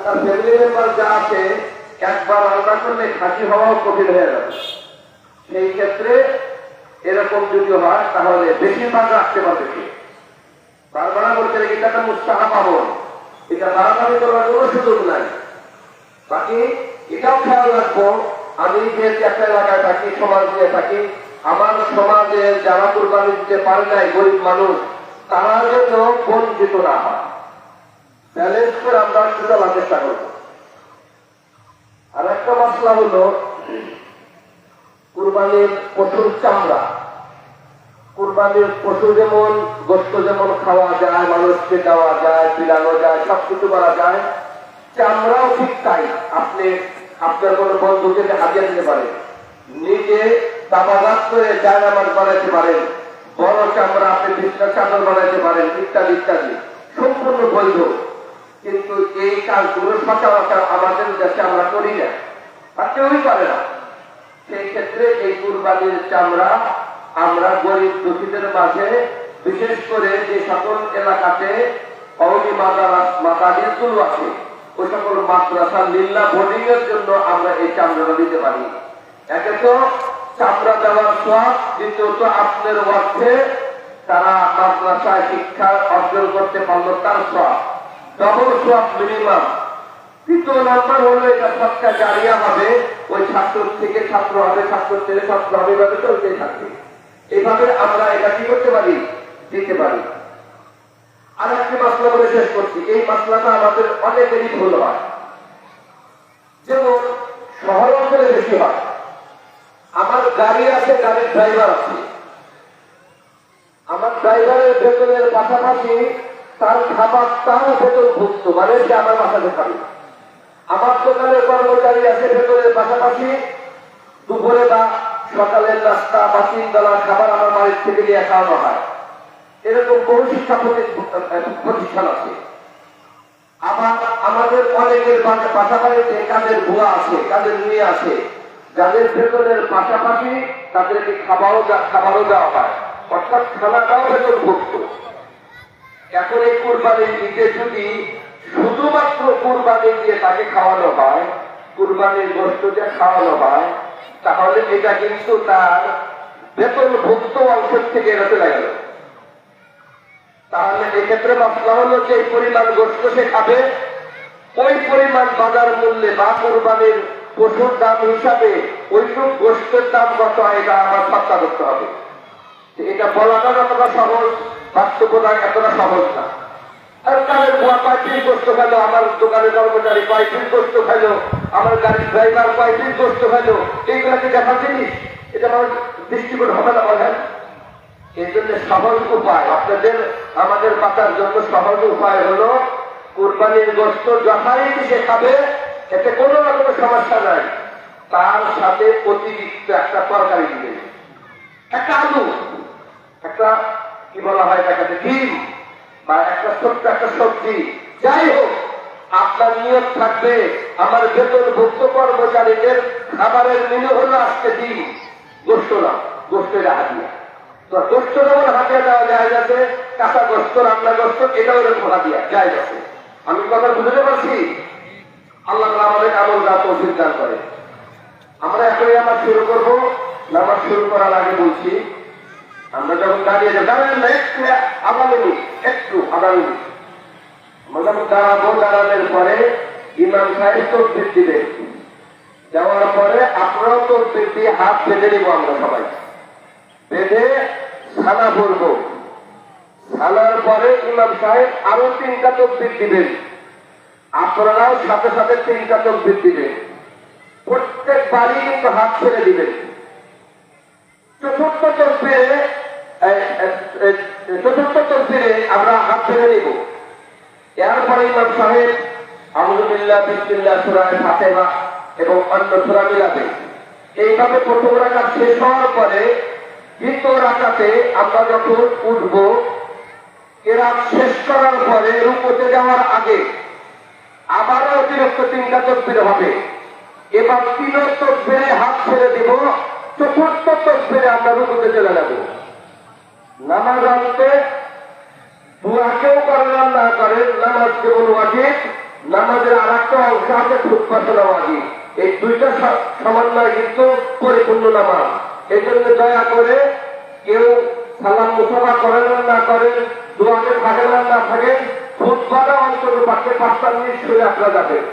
তার family member যা আছে একবার আলাদা করলে খাঁটি হওয়াও কঠিন হয়ে যাবে। সেই ক্ষেত্রে এরকম যদি হয় তাহলে বেশিরভাগ রাখতে পারবে কি বারবার বলতে এটা একটা মুস্তাহাব আমল, এটা বাড়াবাড়ি করার কোনো সুযোগ নাই। বাকি এটাও খেয়াল রাখবো, আমি যেহেতু একটা এলাকায় থাকি, সমাজ দিয়ে থাকি, আমার সমাজে যারা কুরবানি দিতে পারে নাই গরিব মানুষ, তারা যেন বঞ্চিত না হয়, ব্যালেন্স করে আমরা চলার চেষ্টা করবো। আর একটা মশলা হলো কুরবানির পশুর চামড়া। কুরবানির পশু যেমন গোস্ত যেমন খাওয়া যায়, মানুষকে দেওয়া যায়, পিলানো যায়, সবকিছু করা যায়, চামড়াও ঠিক তাই। আপনি আপনার কোনো বন্ধুকে হাতিয়ে দিতে পারেন, নিজে দাবাঘাত করে জায়নামাজ বানাইতে পারেন, বড় চামড়া আপনি বিছনা চাদর বানাইতে পারেন, ইত্যাদি ইত্যাদি, সম্পূর্ণ বৈধ। কিন্তু এই কাজগুলো সচরাচর আমাদের দেশে আমরা করি না, আর কেউই করে না। সেই ক্ষেত্রে এই কুরবানির চামড়া আমরা গরিব দুঃখীদের মাঝে, বিশেষ করে যে সকল এলাকাতে অলি মাদারিসগুলো আছে, ওই সকল মাদ্রাসা লিল্লাহ বোর্ডিং এর জন্য আমরা এই চামড়াটা দিতে পারি। একে তো চামড়া দেওয়ার সওয়াব, দ্বিতীয়ত আপনার অর্থে তারা মাদ্রাসায় শিক্ষা অর্জন করতে পারলো তার সওয়াব, ডবল সওয়াব মিনিমাম। তৃতীয় নাম্বার হলো এটা সৎকা জারিয়া হবে, ওই ছাত্র থেকে ছাত্র হবে, ছাত্র থেকে ছাত্র হবে, এভাবে চলতে থাকবে। এইভাবে আমরা এটা কি করতে পারি, দিতে পারি। আর একটি মাসলা বলে শেষ করছি, এই মাসলাটা আমাদের অনেকেরই ভুল হয়, যেমন শহর অঞ্চলে বেশি হয়। আমার গাড়ি আছে, গাড়ির ড্রাইভার আছে, আমার ড্রাইভারের বেতনের পাশাপাশি তার খাবারটাও বেতনভুক্ত, মানে সে আমার বাসাতে খাবে। আমার দোকানের কর্মচারী আছে, বেতনের পাশাপাশি দুপুরে বা সকালের নাস্তা বা 3 বেলার খাবার আমার বাড়ির থেকে নিয়ে খাওয়ানো হয়। এরকম বহু শিক্ষা প্রতিষ্ঠান আছে। আবার আমাদের অনেকের পাশাপাশিতে কাজের ভুয়া আছে, কাজের মেয়ে আছে, যাদের বেতনের পাশাপাশি তাদেরকে খাবারও দেওয়া হয়, অর্থাৎ খানাটাও বেতনভুক্ত। এখন এই কুরবানির ঈদে যদি শুধুমাত্র কুরবানি দিয়ে তাকে খাওয়ানো হয়, কুরবানির গোশত দিয়ে খাওয়ানো হয়, তাহলে এটা কিন্তু তার বেতনভুক্ত অংশের থেকে এটা চলে গেল। তাহলে এক্ষেত্রে মশলা হলো যে পরিমাণ গোশত সে খাবে, ওই পরিমাণ বাজার মূল্যে বা কুরবানির পশুর দাম হিসাবে ওইসব গোশতের দাম কত হয় এটা আমার সত্তা করতে হবে। এটা বলাটা যতটা সহজ, বাস্তবতা এতটা সহজ না। আর তাদের ভুয়া 5 পিস গোশত খাইলো, আমার দোকানের কর্মচারী 5 পিস গোশত খাইলো, আমার গাড়ির ড্রাইভার 5 পিস গোশত খাইলো, এইগুলাকে দেখার জিনিস, এটা আমার দৃষ্টিকোণ হবে না বলেন। এই জন্য সহজ উপায় আপনাদের আমাদের বাঁচার জন্য সহজ উপায় হলো কুরবানির গোশত যথারীতি সে খাবে, এতে কোনো রকম সমস্যা নাই, তার সাথে অতিরিক্ত একটা তরকারি দিবে, একটা আলু, একটা কি বলা হয় তাকে ডিম, বা একটা ছোট্ট একটা সবজি, যাই হোক আপনার নিয়ত থাকবে আমার বেতনভুক্ত কর্মচারীদের খাবারের মেনু হলো আজকে ডিম, গোশত না, গোশতের হাতিয়া। তো গোশত যেমন হাতিয়া দেওয়া যায় যাচ্ছে, কাঁচা গোশত, রান্না গোশত, এটাও এরকম হাতিয়া যায় যাচ্ছে। আমি কথা বুঝতে পারছি? আল্লাহ আমাদের আমল যা তৌফিক দান করে। আমরা এখনই আমার শুরু করবো। নামাজ শুরু করার আগে বলছি, আমরা যখন দাঁড়িয়ে দাঁড়ান না, একটু আধা মিনিট আমরা যখন দাঁড়াবো, দাঁড়ানোর পরে ইমাম সাহেব তকবীর দিবেন, দেওয়ার পরে আপনারাও তকবীর দিয়ে হাত বেঁধে নিব, আমরা সবাই বেঁধে সানা পড়বো। সানার পরে ইমাম সাহেব আরো 3টা তকবীর দিবেন, আপনারাও সাথে সাথে 3টা তকবীর দিবেন। প্রত্যেক বাড়ি কিন্তু হাত ছেড়ে দিবেন। চতুর্থ তকবীরে আমরা হাত ছেড়ে নিব। এরপরে ইমাম সাহেব আউযু বিল্লাহি বিসমিল্লাহ সূরা ফাতিহা এবং অন্য সূরা মিলাবে। এইভাবে প্রথম রাকাত শেষ হওয়ার পরে দ্বিতীয় রাকাতে আমরা যখন উঠব, কেরাত শেষ করার পরে রুকুতে যাওয়ার আগে আবারও অতিরিক্ত 3টা তকবীর হবে। এবার 3 তকবীরে হাত ছেড়ে দিব, চতুর্থ তকবীরে আমরা রুকুতে চলে যাব। নামাজ আনতে দোয়া কেউ করেন না করেন, নামাজ কেবল ওয়াজিব, নামাজের আর একটা অংশ আছে ফুটপাত নামাজি। এই দুইটা সমন্বয় কিন্তু পরিপূর্ণ নামাজ। এই জন্য দয়া করে কেউ সালাম মুসাফা করেন না করেন, দোয়াতে থাকেন না থাকেন, ফুটপাতে অন্তত 5 মিনিট শুনে আপনারা যাবেন।